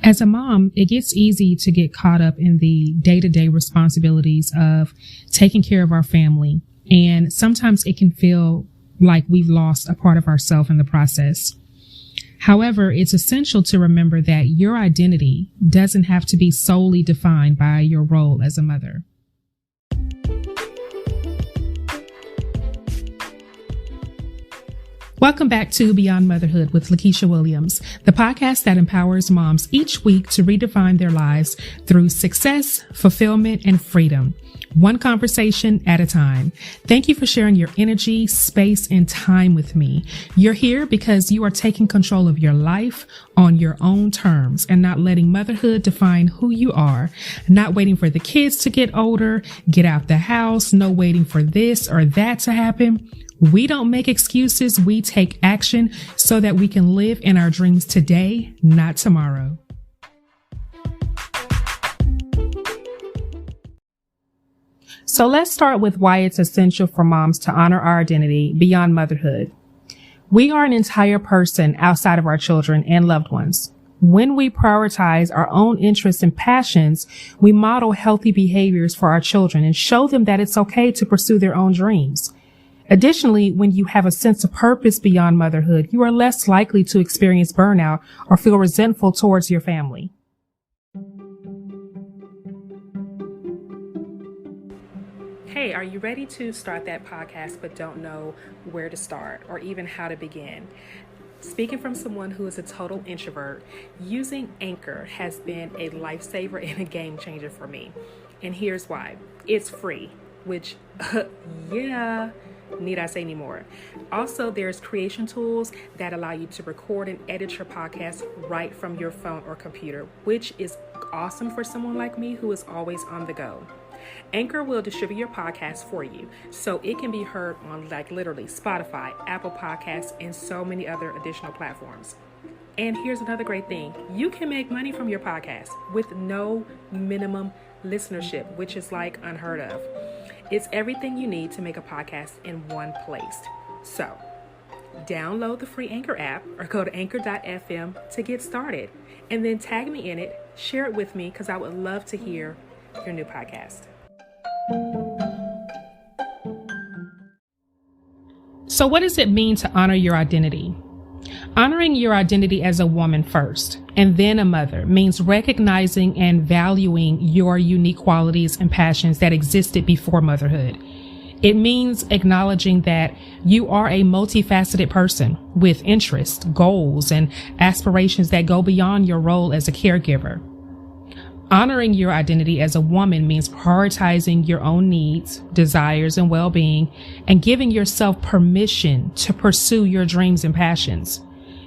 As a mom, it gets easy to get caught up in the day-to-day responsibilities of taking care of our family. And sometimes it can feel like we've lost a part of ourselves in the process. However, it's essential to remember that your identity doesn't have to be solely defined by your role as a mother. Welcome back to Beyond Motherhood with Lakeisha Williams, the podcast that empowers moms each week to redefine their lives through success, fulfillment, and freedom, one conversation at a time. Thank you for sharing your energy, space, and time with me. You're here because you are taking control of your life on your own terms and not letting motherhood define who you are, not waiting for the kids to get older, get out the house, no waiting for this or that to happen. We don't make excuses, we take action so that we can live in our dreams today, not tomorrow. So let's start with why it's essential for moms to honor our identity beyond motherhood. We are an entire person outside of our children and loved ones. When we prioritize our own interests and passions, we model healthy behaviors for our children and show them that it's okay to pursue their own dreams. Additionally, when you have a sense of purpose beyond motherhood, you are less likely to experience burnout or feel resentful towards your family. Hey, are you ready to start that podcast but don't know where to start or even how to begin? Speaking from someone who is a total introvert, using Anchor has been a lifesaver and a game changer for me. And here's why. It's free, which, need I say any more? Also, there's creation tools that allow you to record and edit your podcast right from your phone or computer, which is awesome for someone like me who is always on the go. Anchor will distribute your podcast for you, so it can be heard on literally Spotify, Apple Podcasts, and so many other additional platforms. And here's another great thing. You can make money from your podcast with no minimum listenership, which is unheard of. It's everything you need to make a podcast in one place. So, download the free Anchor app or go to anchor.fm to get started. And then tag me in it, share it with me because I would love to hear your new podcast. So what does it mean to honor your identity? Honoring your identity as a woman first, and then a mother, means recognizing and valuing your unique qualities and passions that existed before motherhood. It means acknowledging that you are a multifaceted person with interests, goals, and aspirations that go beyond your role as a caregiver. Honoring your identity as a woman means prioritizing your own needs, desires, and well-being, and giving yourself permission to pursue your dreams and passions.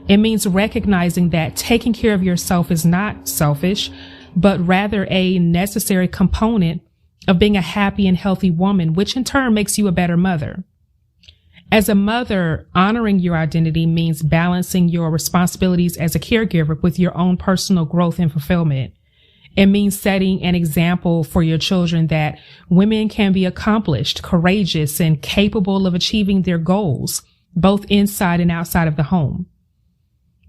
It means recognizing that taking care of yourself is not selfish, but rather a necessary component of being a happy and healthy woman, which in turn makes you a better mother. As a mother, honoring your identity means balancing your responsibilities as a caregiver with your own personal growth and fulfillment. It means setting an example for your children that women can be accomplished, courageous, and capable of achieving their goals, both inside and outside of the home.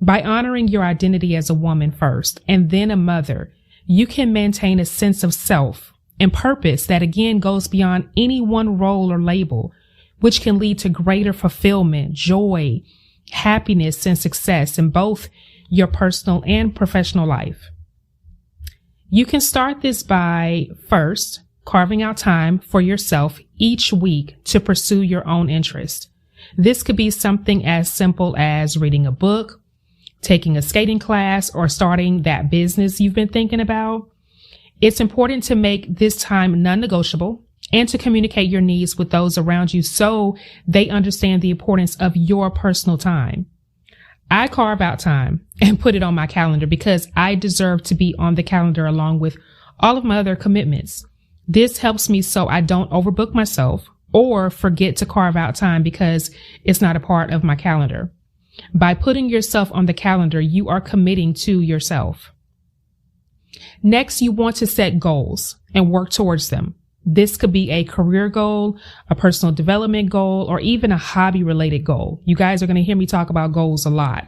By honoring your identity as a woman first and then a mother, you can maintain a sense of self and purpose that again goes beyond any one role or label, which can lead to greater fulfillment, joy, happiness, and success in both your personal and professional life. You can start this by first carving out time for yourself each week to pursue your own interest. This could be something as simple as reading a book, taking a skating class, or starting that business you've been thinking about. It's important to make this time non-negotiable and to communicate your needs with those around you so they understand the importance of your personal time. I carve out time and put it on my calendar because I deserve to be on the calendar along with all of my other commitments. This helps me so I don't overbook myself or forget to carve out time because it's not a part of my calendar. By putting yourself on the calendar, you are committing to yourself. Next, you want to set goals and work towards them. This could be a career goal, a personal development goal, or even a hobby related goal. You guys are going to hear me talk about goals a lot.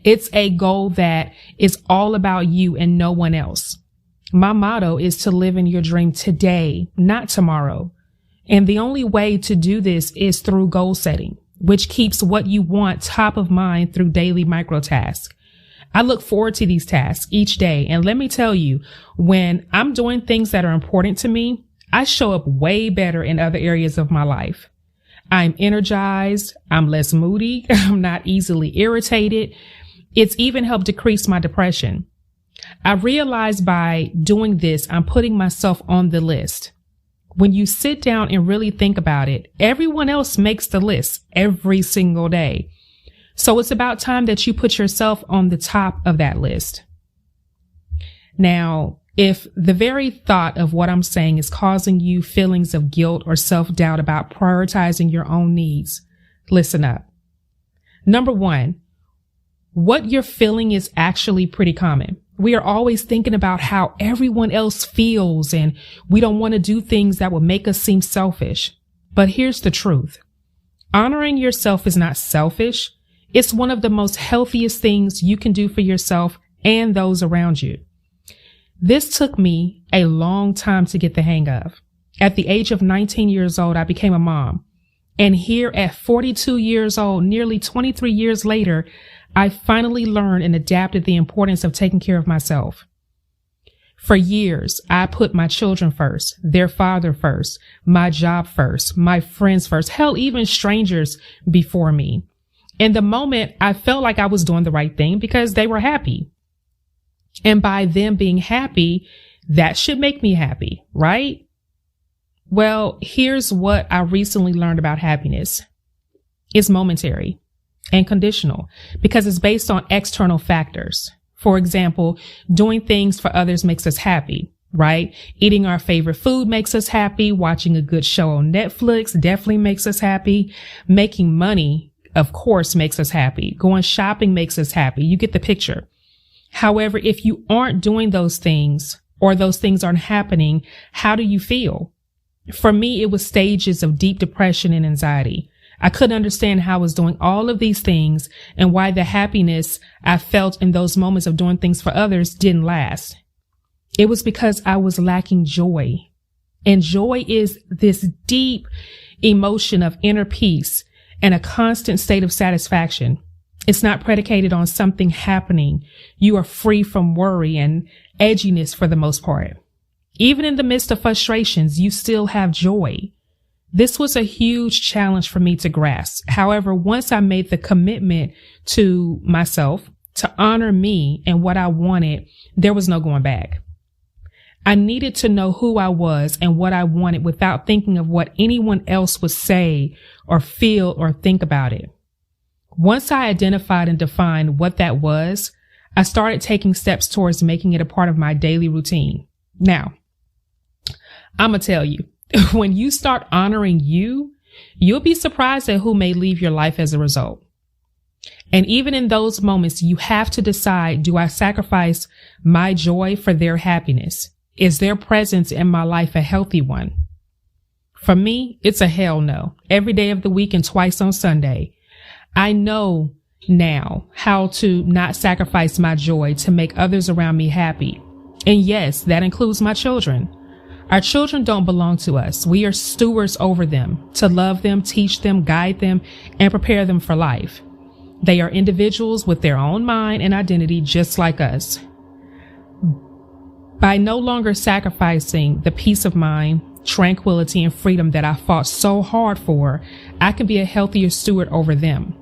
It's a goal that is all about you and no one else. My motto is to live in your dream today, not tomorrow. And the only way to do this is through goal setting, which keeps what you want top of mind through daily micro tasks. I look forward to these tasks each day. And let me tell you, when I'm doing things that are important to me, I show up way better in other areas of my life. I'm energized. I'm less moody. I'm not easily irritated. It's even helped decrease my depression. I realized by doing this, I'm putting myself on the list. When you sit down and really think about it, everyone else makes the list every single day. So it's about time that you put yourself on the top of that list. Now, if the very thought of what I'm saying is causing you feelings of guilt or self-doubt about prioritizing your own needs, listen up. Number one, what you're feeling is actually pretty common. We are always thinking about how everyone else feels, and we don't want to do things that will make us seem selfish. But here's the truth. Honoring yourself is not selfish. It's one of the most healthiest things you can do for yourself and those around you. This took me a long time to get the hang of. At the age of 19 years old, I became a mom. And here at 42 years old, nearly 23 years later, I finally learned and adapted the importance of taking care of myself. For years, I put my children first, their father first, my job first, my friends first, hell, even strangers before me. In the moment, I felt like I was doing the right thing because they were happy. And by them being happy, that should make me happy, right? Well, here's what I recently learned about happiness. It's momentary and conditional because it's based on external factors. For example, doing things for others makes us happy, right? Eating our favorite food makes us happy. Watching a good show on Netflix definitely makes us happy. Making money, of course, makes us happy. Going shopping makes us happy. You get the picture. However, if you aren't doing those things or those things aren't happening, how do you feel? For me, it was stages of deep depression and anxiety. I couldn't understand how I was doing all of these things and why the happiness I felt in those moments of doing things for others didn't last. It was because I was lacking joy. And joy is this deep emotion of inner peace and a constant state of satisfaction. It's not predicated on something happening. You are free from worry and edginess for the most part. Even in the midst of frustrations, you still have joy. This was a huge challenge for me to grasp. However, once I made the commitment to myself to honor me and what I wanted, there was no going back. I needed to know who I was and what I wanted without thinking of what anyone else would say or feel or think about it. Once I identified and defined what that was, I started taking steps towards making it a part of my daily routine. Now, I'm going to tell you, when you start honoring you, you'll be surprised at who may leave your life as a result. And even in those moments, you have to decide, do I sacrifice my joy for their happiness? Is their presence in my life a healthy one? For me, it's a hell no. Every day of the week and twice on Sunday. I know now how to not sacrifice my joy to make others around me happy. And yes, that includes my children. Our children don't belong to us. We are stewards over them, to love them, teach them, guide them, and prepare them for life. They are individuals with their own mind and identity just like us. By no longer sacrificing the peace of mind, tranquility, and freedom that I fought so hard for, I can be a healthier steward over them.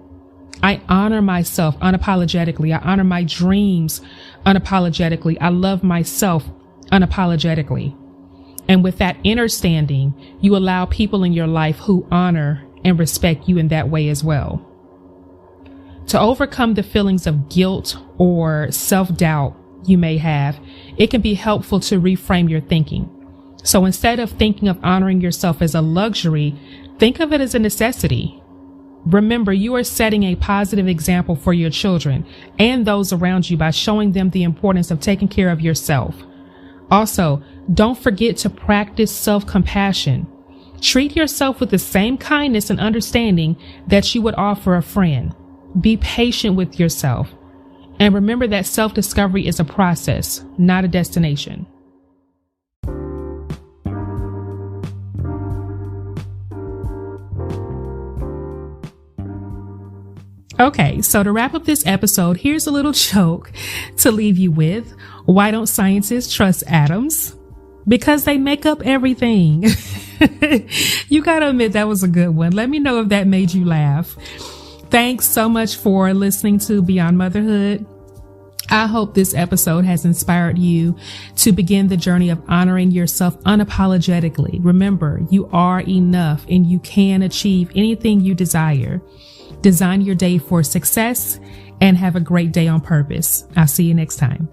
I honor myself unapologetically. I honor my dreams unapologetically. I love myself unapologetically. And with that understanding, you allow people in your life who honor and respect you in that way as well. To overcome the feelings of guilt or self-doubt you may have, it can be helpful to reframe your thinking. So instead of thinking of honoring yourself as a luxury, think of it as a necessity. Remember, you are setting a positive example for your children and those around you by showing them the importance of taking care of yourself. Also, Don't forget to practice self-compassion. Treat yourself with the same kindness and understanding that you would offer a friend. Be patient with yourself. And remember that self-discovery is a process, not a destination. Okay, so to wrap up this episode, here's a little joke to leave you with. Why don't scientists trust atoms? Because they make up everything. You gotta admit that was a good one. Let me know if that made you laugh. Thanks so much for listening to Beyond Motherhood. I hope this episode has inspired you to begin the journey of honoring yourself unapologetically. Remember, you are enough and you can achieve anything you desire. Design your day for success and have a great day on purpose. I'll see you next time.